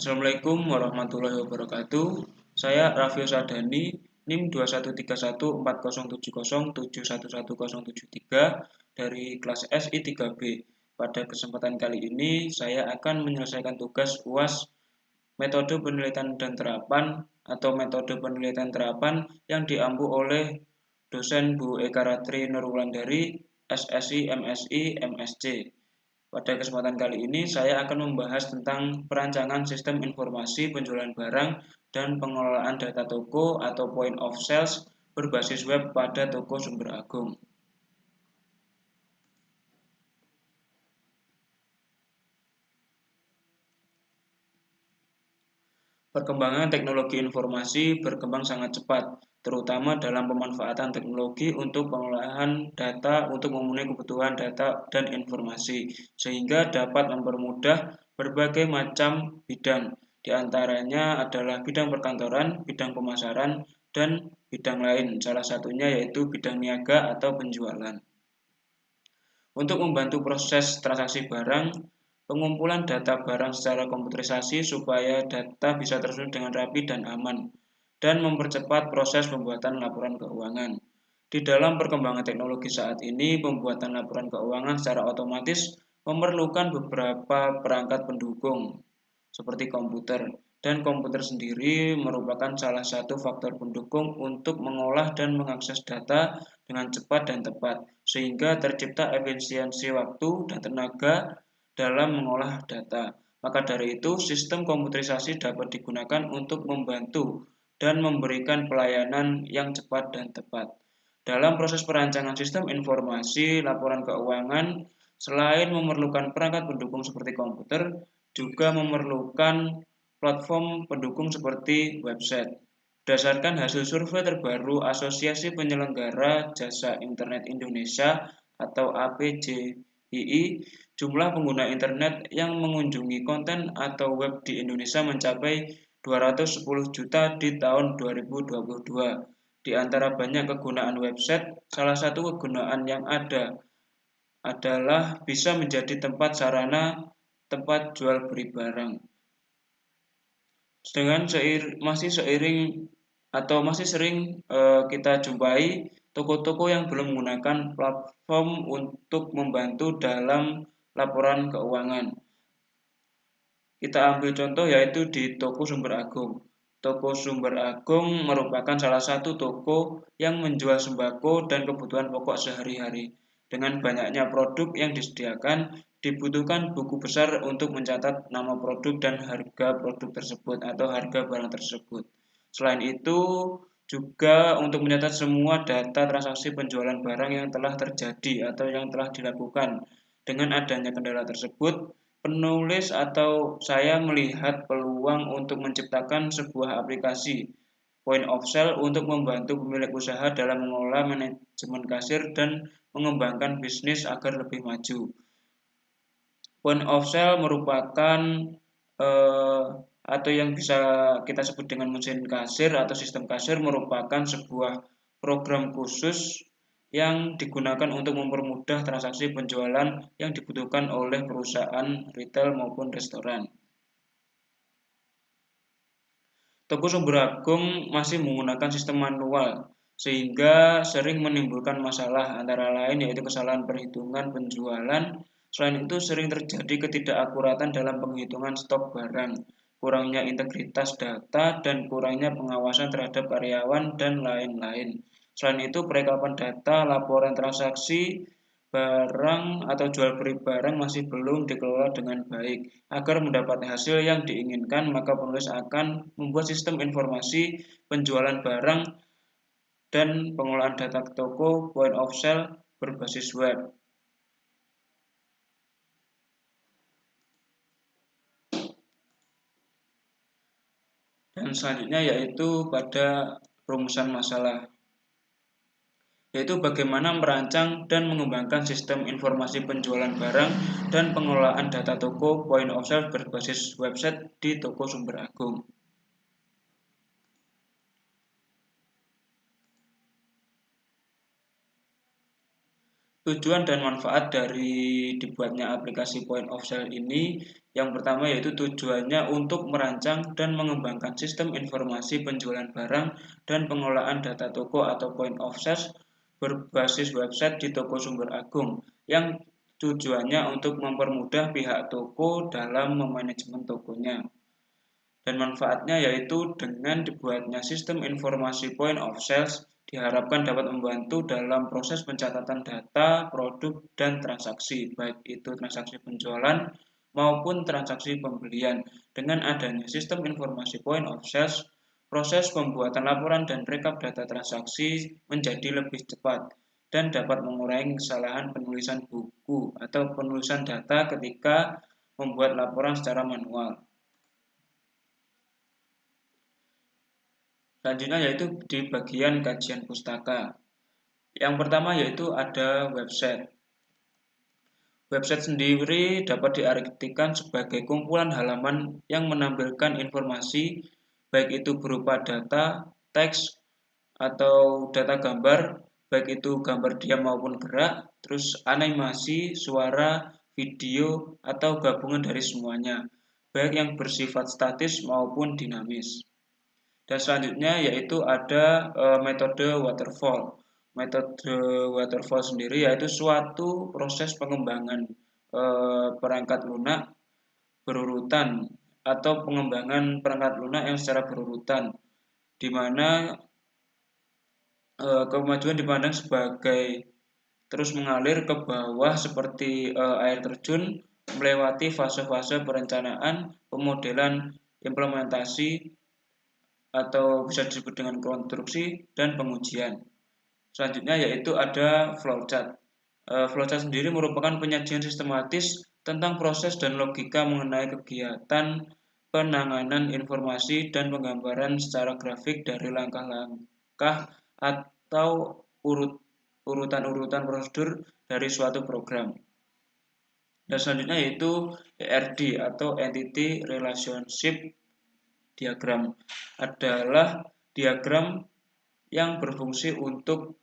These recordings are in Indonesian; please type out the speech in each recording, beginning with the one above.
Assalamualaikum warahmatullahi wabarakatuh. Saya Raffi Sadani, NIM 21314070711107 dari kelas SI 3B. Pada kesempatan kali ini, saya akan menyelesaikan tugas UAS metode penelitian dan terapan atau metode penelitian terapan yang diampu oleh dosen Bu Eka Ratri Nurwulandari, SSI, MSI, MSc. Pada kesempatan kali ini saya akan membahas tentang perancangan sistem informasi penjualan barang dan pengelolaan data toko atau point of sales berbasis web pada toko sumber agung. Perkembangan teknologi informasi berkembang sangat cepat, terutama dalam pemanfaatan teknologi untuk pengolahan data untuk memenuhi kebutuhan data dan informasi, sehingga dapat mempermudah berbagai macam bidang. Di antaranya adalah bidang perkantoran, bidang pemasaran, dan bidang lain. Salah satunya yaitu bidang niaga atau penjualan. Untuk membantu proses transaksi barang, pengumpulan data barang secara komputerisasi supaya data bisa tersusun dengan rapi dan aman, dan mempercepat proses pembuatan laporan keuangan. Di dalam perkembangan teknologi saat ini, pembuatan laporan keuangan secara otomatis memerlukan beberapa perangkat pendukung, seperti komputer, dan komputer sendiri merupakan salah satu faktor pendukung untuk mengolah dan mengakses data dengan cepat dan tepat, sehingga tercipta efisiensi waktu dan tenaga dalam mengolah data. Maka dari itu, sistem komputerisasi dapat digunakan untuk membantu dan memberikan pelayanan yang cepat dan tepat. Dalam proses perancangan sistem informasi laporan keuangan, selain memerlukan perangkat pendukung seperti komputer, juga memerlukan platform pendukung seperti website. Berdasarkan hasil survei terbaru Asosiasi Penyelenggara Jasa Internet Indonesia atau APJII, jumlah pengguna internet yang mengunjungi konten atau web di Indonesia mencapai 210 juta di tahun 2022. Di antara banyak kegunaan website, salah satu kegunaan yang ada adalah bisa menjadi tempat sarana tempat jual beli barang. Dengan masih sering kita jumpai toko-toko yang belum menggunakan platform untuk membantu dalam laporan keuangan. Kita ambil contoh yaitu di toko Sumber Agung. Toko Sumber Agung merupakan salah satu toko yang menjual sembako dan kebutuhan pokok sehari-hari. Dengan banyaknya produk yang disediakan, dibutuhkan buku besar untuk mencatat nama produk dan harga produk tersebut atau harga barang tersebut. Selain itu, juga untuk mencatat semua data transaksi penjualan barang yang telah terjadi atau yang telah dilakukan. Dengan adanya kendala tersebut, penulis atau saya melihat peluang untuk menciptakan sebuah aplikasi point of sale untuk membantu pemilik usaha dalam mengelola manajemen kasir dan mengembangkan bisnis agar lebih maju. Point of sale merupakan atau yang bisa kita sebut dengan mesin kasir atau sistem kasir merupakan sebuah program khusus yang digunakan untuk mempermudah transaksi penjualan yang dibutuhkan oleh perusahaan retail maupun restoran. Toko Sumber Agung masih menggunakan sistem manual, sehingga sering menimbulkan masalah antara lain yaitu kesalahan perhitungan penjualan. Selain itu sering terjadi ketidakakuratan dalam penghitungan stok barang, kurangnya integritas data, dan kurangnya pengawasan terhadap karyawan dan lain-lain. Selain itu, perekapan data, laporan transaksi, barang atau jual beli barang masih belum dikelola dengan baik. Agar mendapat hasil yang diinginkan, maka penulis akan membuat sistem informasi penjualan barang dan pengolahan data toko point of sale berbasis web. Dan selanjutnya yaitu pada rumusan masalah, yaitu bagaimana merancang dan mengembangkan sistem informasi penjualan barang dan pengelolaan data toko point of sale berbasis website di toko Sumber Agung. Tujuan dan manfaat dari dibuatnya aplikasi Point of Sale ini, yang pertama yaitu tujuannya untuk merancang dan mengembangkan sistem informasi penjualan barang dan pengelolaan data toko atau Point of Sale berbasis website di toko sumber agung, yang tujuannya untuk mempermudah pihak toko dalam memanajemen tokonya. Dan manfaatnya yaitu dengan dibuatnya sistem informasi point of sales diharapkan dapat membantu dalam proses pencatatan data, produk, dan transaksi, baik itu transaksi penjualan maupun transaksi pembelian. Dengan adanya sistem informasi point of sales, proses pembuatan laporan dan rekap data transaksi menjadi lebih cepat dan dapat mengurangi kesalahan penulisan buku atau penulisan data ketika membuat laporan secara manual. Selanjutnya yaitu di bagian kajian pustaka. Yang pertama yaitu ada website. Website sendiri dapat diartikan sebagai kumpulan halaman yang menampilkan informasi baik itu berupa data, teks, atau data gambar, baik itu gambar diam maupun gerak, terus animasi, suara, video, atau gabungan dari semuanya, baik yang bersifat statis maupun dinamis. Dan selanjutnya yaitu ada metode waterfall. Metode waterfall sendiri yaitu suatu proses pengembangan perangkat lunak berurutan atau pengembangan perangkat lunak yang secara berurutan, di mana kemajuan dipandang sebagai terus mengalir ke bawah seperti air terjun, melewati fase-fase perencanaan, pemodelan, implementasi, atau bisa disebut dengan konstruksi dan pengujian. Selanjutnya yaitu ada flowchart. Flowchart sendiri merupakan penyajian sistematis tentang proses dan logika mengenai kegiatan penanganan informasi dan penggambaran secara grafik dari langkah-langkah atau urutan-urutan prosedur dari suatu program. Dan selanjutnya yaitu ERD atau Entity Relationship Diagram, adalah diagram yang berfungsi untuk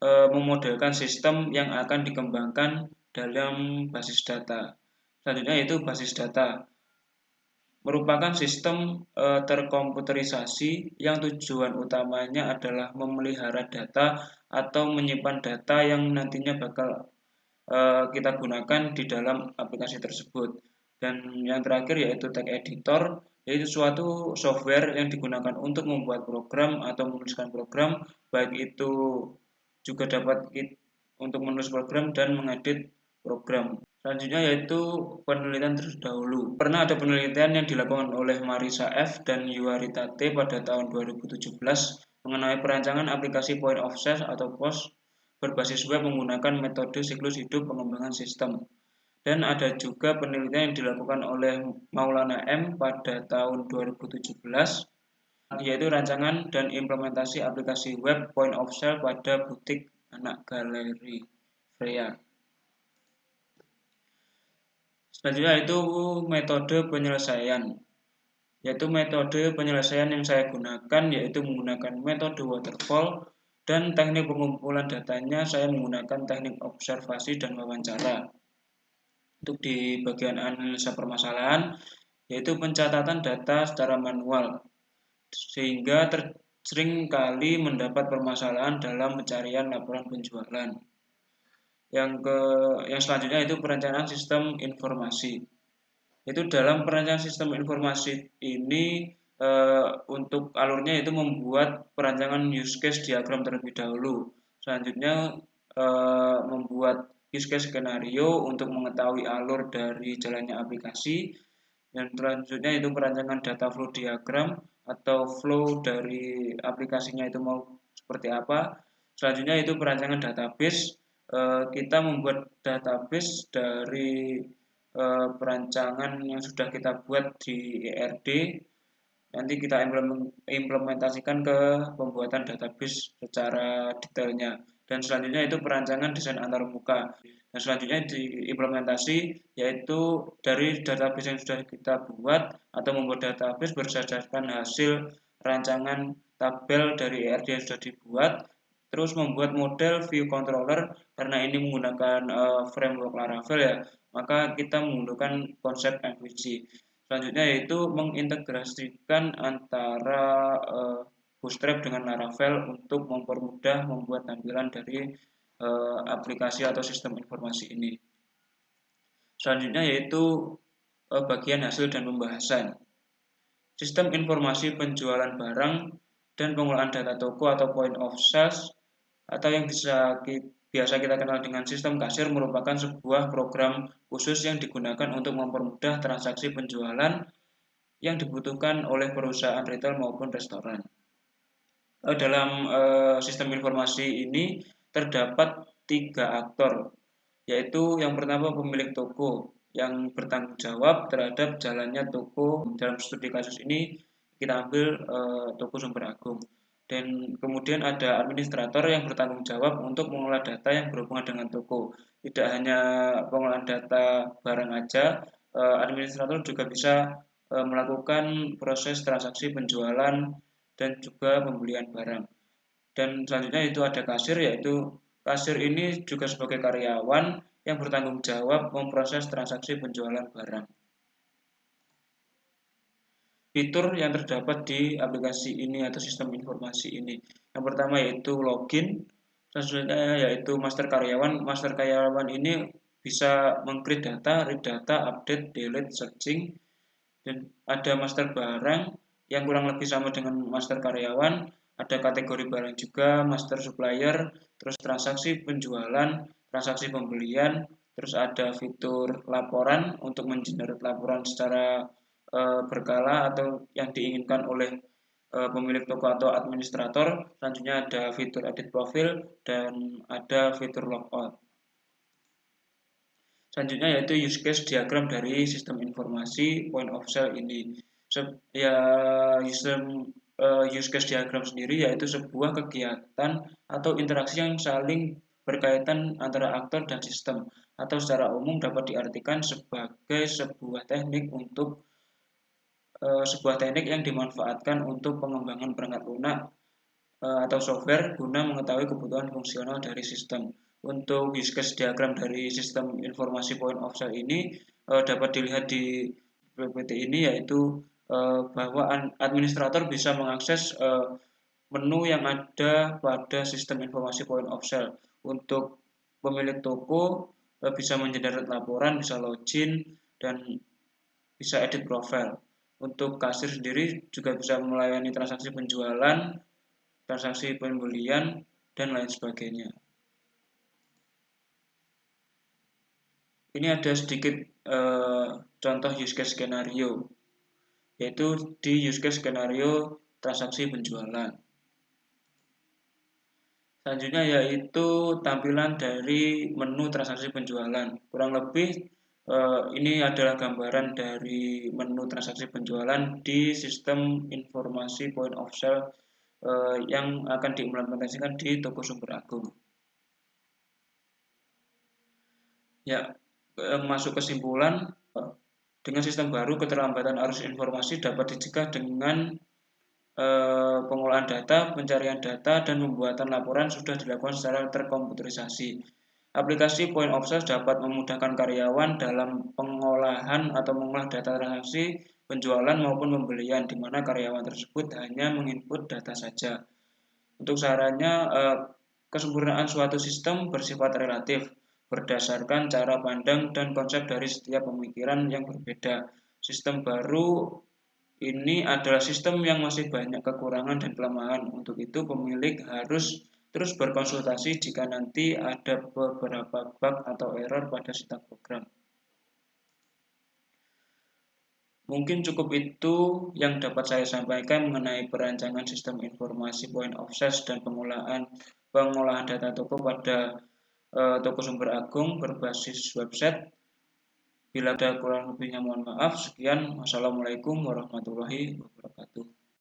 memodelkan sistem yang akan dikembangkan dalam basis data. Selanjutnya yaitu basis data, merupakan sistem terkomputerisasi yang tujuan utamanya adalah memelihara data atau menyimpan data yang nantinya bakal kita gunakan di dalam aplikasi tersebut. Dan yang terakhir yaitu text editor, yaitu suatu software yang digunakan untuk membuat program atau menuliskan program, baik itu juga dapat untuk menulis program dan mengedit program. Selanjutnya yaitu penelitian terdahulu. Pernah ada penelitian yang dilakukan oleh Marisa F. dan Yuarita T. pada tahun 2017 mengenai perancangan aplikasi point of sale atau POS berbasis web menggunakan metode siklus hidup pengembangan sistem. Dan ada juga penelitian yang dilakukan oleh Maulana M. pada tahun 2017, yaitu rancangan dan implementasi aplikasi web point of sale pada butik anak galeri Freya. Selanjutnya itu metode penyelesaian. Yaitu metode penyelesaian yang saya gunakan yaitu menggunakan metode waterfall, dan teknik pengumpulan datanya saya menggunakan teknik observasi dan wawancara. Untuk di bagian analisa permasalahan yaitu pencatatan data secara manual, sehingga sering kali mendapat permasalahan dalam pencarian laporan penjualan. Yang selanjutnya itu perencanaan sistem informasi. Itu dalam perencanaan sistem informasi ini untuk alurnya itu membuat perancangan use case diagram terlebih dahulu. Selanjutnya membuat use case skenario untuk mengetahui alur dari jalannya aplikasi. Dan selanjutnya itu perancangan data flow diagram atau flow dari aplikasinya itu mau seperti apa. Selanjutnya itu perancangan database. Kita membuat database dari perancangan yang sudah kita buat di ERD, nanti kita implementasikan ke pembuatan database secara detailnya. Dan selanjutnya itu perancangan desain antarmuka. Dan selanjutnya diimplementasi yaitu dari database yang sudah kita buat atau membuat database berdasarkan hasil rancangan tabel dari ERD yang sudah dibuat. Terus membuat model view controller, karena ini menggunakan framework Laravel ya, maka kita menggunakan konsep MVC. Selanjutnya yaitu mengintegrasikan antara Bootstrap dengan Laravel untuk mempermudah membuat tampilan dari aplikasi atau sistem informasi ini. Selanjutnya yaitu bagian hasil dan pembahasan. Sistem informasi penjualan barang dan pengolahan data toko atau point of sales, atau yang biasa kita kenal dengan sistem kasir, merupakan sebuah program khusus yang digunakan untuk mempermudah transaksi penjualan yang dibutuhkan oleh perusahaan retail maupun restoran. Dalam sistem informasi ini terdapat 3 aktor, yaitu yang pertama pemilik toko yang bertanggung jawab terhadap jalannya toko. Dalam studi kasus ini kita ambil toko Sumber Agung. Dan kemudian ada administrator yang bertanggung jawab untuk mengolah data yang berhubungan dengan toko. Tidak hanya pengolahan data barang aja, administrator juga bisa melakukan proses transaksi penjualan dan juga pembelian barang. Dan selanjutnya itu ada kasir, yaitu kasir ini juga sebagai karyawan yang bertanggung jawab memproses transaksi penjualan barang. Fitur yang terdapat di aplikasi ini atau sistem informasi ini, yang pertama yaitu login, selanjutnya yaitu master karyawan. Master karyawan ini bisa meng-create data, read data, update, delete, searching. Dan ada master barang yang kurang lebih sama dengan master karyawan. Ada kategori barang juga, master supplier, terus transaksi penjualan, transaksi pembelian, terus ada fitur laporan untuk mengenerate laporan secara berkala atau yang diinginkan oleh pemilik toko atau administrator. Selanjutnya ada fitur edit profil dan ada fitur logout. Selanjutnya yaitu use case diagram dari sistem informasi point of sale ini. Use case diagram sendiri yaitu sebuah kegiatan atau interaksi yang saling berkaitan antara aktor dan sistem, atau secara umum dapat diartikan sebagai sebuah teknik yang dimanfaatkan untuk pengembangan perangkat lunak atau software guna mengetahui kebutuhan fungsional dari sistem. Untuk use case diagram dari sistem informasi point of sale ini dapat dilihat di PPT ini, yaitu bahwa administrator bisa mengakses menu yang ada pada sistem informasi point of sale. Untuk pemilik toko bisa mengenerate laporan, bisa login, dan bisa edit profile. Untuk kasir sendiri juga bisa melayani transaksi penjualan, transaksi pembelian, dan lain sebagainya. Ini ada sedikit contoh use case skenario, yaitu di use case skenario transaksi penjualan. Selanjutnya yaitu tampilan dari menu transaksi penjualan. Kurang lebih ini adalah gambaran dari menu transaksi penjualan di sistem informasi point of sale yang akan diimplementasikan di toko Sumber Agung. Ya, masuk kesimpulan, dengan sistem baru keterlambatan arus informasi dapat dicegah dengan pengolahan data, pencarian data, dan pembuatan laporan sudah dilakukan secara terkomputerisasi. Aplikasi point of sale dapat memudahkan karyawan dalam pengolahan atau mengolah data transaksi penjualan maupun pembelian, di mana karyawan tersebut hanya menginput data saja. Untuk sarannya, kesempurnaan suatu sistem bersifat relatif, berdasarkan cara pandang dan konsep dari setiap pemikiran yang berbeda. Sistem baru ini adalah sistem yang masih banyak kekurangan dan kelemahan. Untuk itu, pemilik harus terus berkonsultasi jika nanti ada beberapa bug atau error pada sistem program. Mungkin cukup itu yang dapat saya sampaikan mengenai perancangan sistem informasi point of sale dan pengolahan data toko pada toko Sumber Agung berbasis website. Bila ada kurang lebihnya mohon maaf. Sekian. Wassalamualaikum warahmatullahi wabarakatuh.